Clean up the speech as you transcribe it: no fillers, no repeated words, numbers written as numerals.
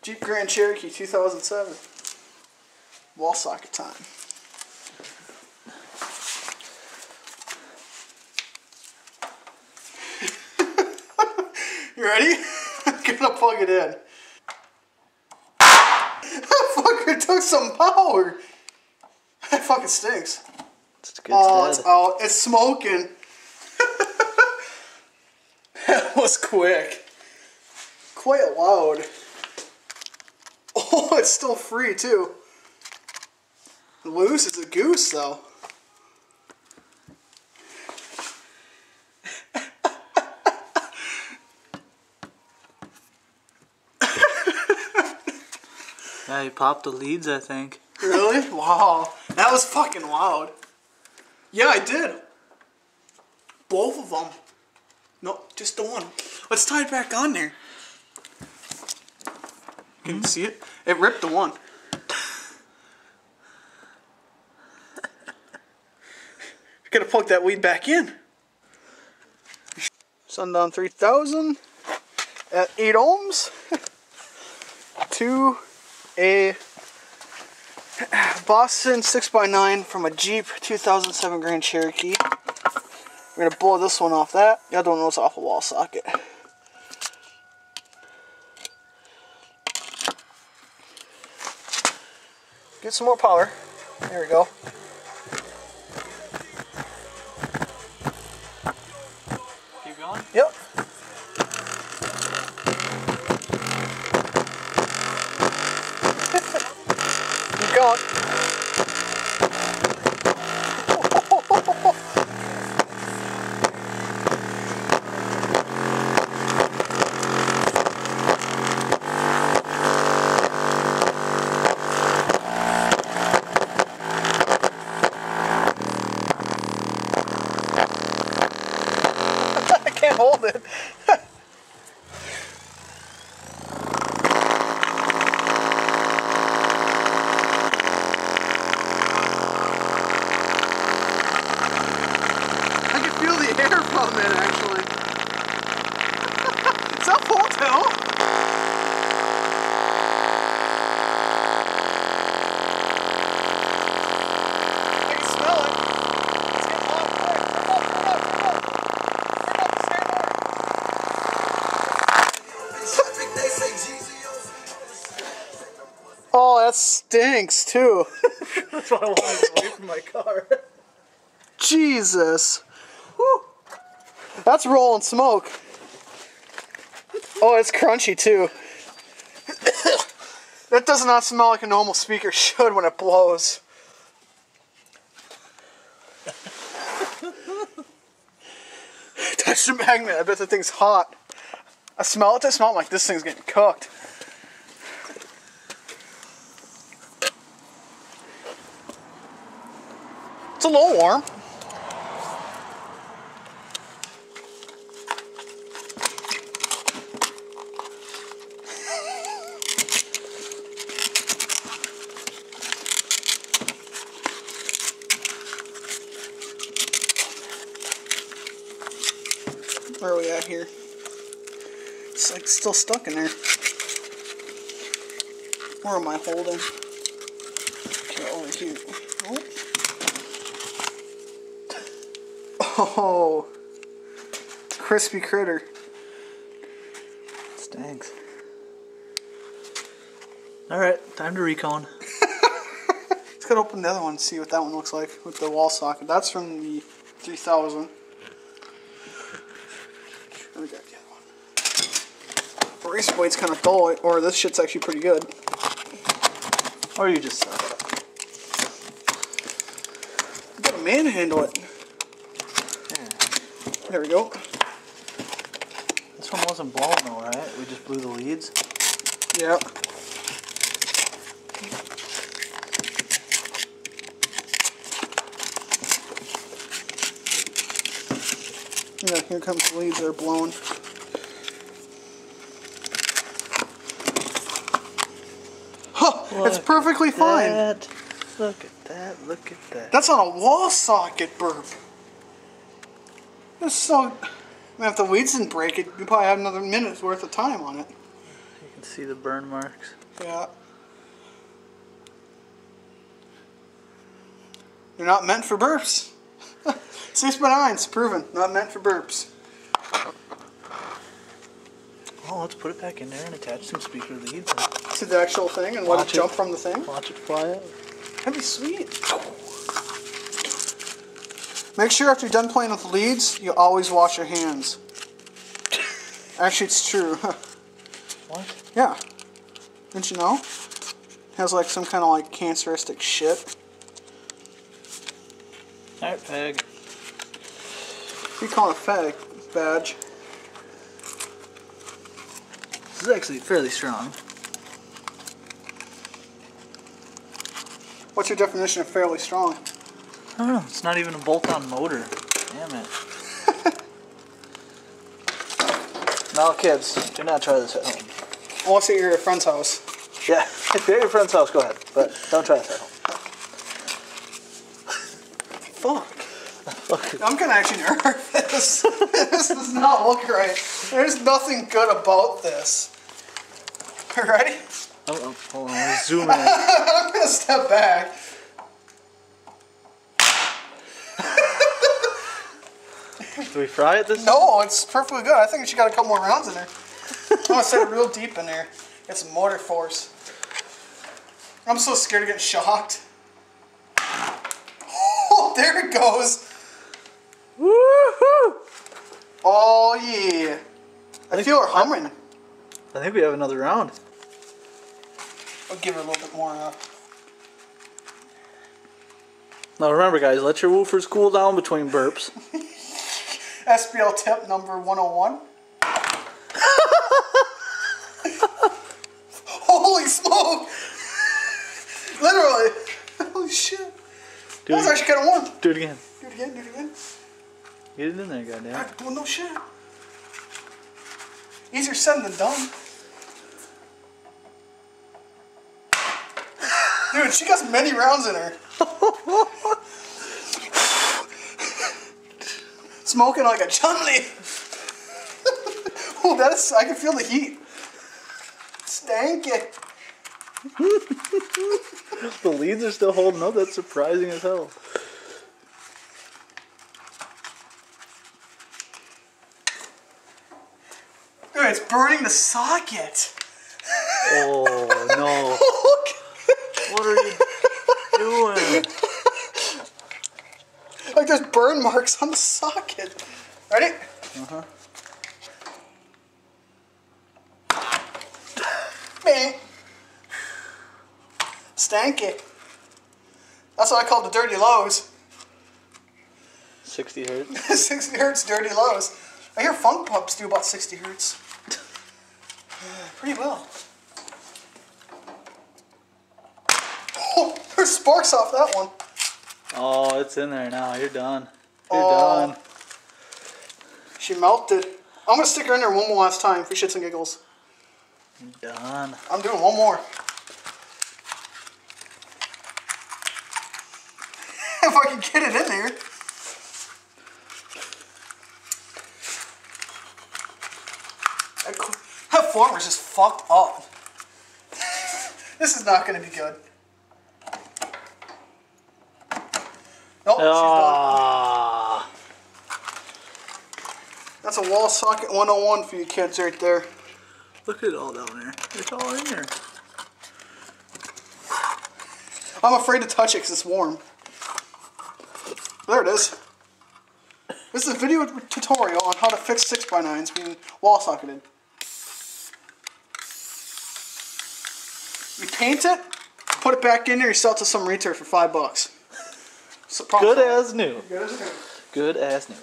Jeep Grand Cherokee 2007. Wall socket time. You ready? I'm gonna plug it in. That fucker took some power. That fucking stinks. It's good It's out. It's smoking. That was quick. Quite loud. Oh, it's still free too. Loose is a goose though. Yeah, he popped the leads, I think. Really? Wow. That was fucking loud. Yeah, I did. Both of them. No, just the one. Let's tie it back on there. Can you see it? It ripped the one. Gotta plug that lead back in. Sundown 3000 at 8 ohms to a Boston 6x9 from a Jeep 2007 Grand Cherokee. We're gonna blow this one off that. The other one was off a wall socket. Get some more power. There we go. Keep going? Yep. Keep going. I can't hold it. I can feel the air from it, actually. It's up full tilt. I can smell it. It's getting hot quick. Turn up the stand. Oh, that stinks too. That's why I wanted away from my car. Jesus. Whew. That's rolling smoke. Oh, it's crunchy too. That does not smell like a normal speaker should when it blows. Touch the magnet. I bet the thing's hot. I smell it. I smell it like this thing's getting cooked. It's a little warm. Where are we at here? It's like still stuck in there. Where am I holding? Okay, over here. Oh, crispy critter. Stinks. Alright, time to recon. Let's go open the other one and see what that one looks like with the wall socket. That's from the 3000. We got the other one. The racer blade's kind of dull, or this shit's actually pretty good. Or you just suck. You gotta manhandle it. Yeah. There we go. This one wasn't blown though, right? We just blew the leads. Yep. Yeah, here comes the leads that are blown. Huh, it's perfectly fine. Look at that, look at that. That's on a wall socket burp. That's so... I mean, if the leads didn't break it, you probably have another minute's worth of time on it. can see the burn marks. Yeah. They're not meant for burps. 6x9's proven, not meant for burps. Oh, let's put it back in there and attach some speaker leads. To the actual thing and let it jump from the thing? Watch it fly out. That'd be sweet. Make sure after you're done playing with leads, you always wash your hands. Actually, it's true. What? Yeah. Didn't you know? It has like some kind of like canceristic shit. Alright, Peg. We call it a fag badge. This is actually fairly strong. What's your definition of fairly strong? I don't know. It's not even a bolt-on motor. Damn it. Now, kids, do not try this at home. Unless you're at your friend's house. Yeah, if you're at your friend's house, go ahead. But don't try this at home. Fuck. I'm kind of actually nervous. This does not look right. There's nothing good about this. Ready? Oh, hold on. Let's zoom in. I'm going to step back. Do we fry it this time? No, it's perfectly good. I think you got a couple more rounds in there. I'm going to set it real deep in there. Get some motor force. I'm so scared of getting shocked. Oh, there it goes. Woohoo! Oh, yeah. I feel her humming. I think we have another round. I'll give her a little bit more. Now remember, guys, let your woofers cool down between burps. SBL tip number 101. Holy smoke! Literally. Holy shit. That was actually kind of warm. Do it again. Do it again, do it again. Get it in there, goddamn. Well, no shit. Easier said than done. Dude, she got many rounds in her. Smoking like a chumley. Oh, that is, I can feel the heat. Stanky. The leads are still holding up. That's surprising as hell. Dude, it's burning the socket. Oh, no. What are you doing? Like there's burn marks on the socket. Ready? Uh-huh. Bang. Stanky. That's what I call the dirty lows. 60 hertz. 60 hertz dirty lows. I hear funk pups do about 60 hertz. Pretty well. Oh, there's sparks off that one. Oh, it's in there now. You're done. You're done. She melted. I'm going to stick her in there one more last time for shits and giggles. You're done. I'm doing one more. If I can get it in there. That former's just fucked up. This is not going to be good. Nope, she's done. That's a wall socket 101 for you kids right there. Look at it all down there. It's all in there. I'm afraid to touch it because it's warm. There it is. This is a video tutorial on how to fix 6x9's being wall socketed. You paint it, put it back in there, you sell it to some retailer for $5. So Good as new. Good as new. Good as new.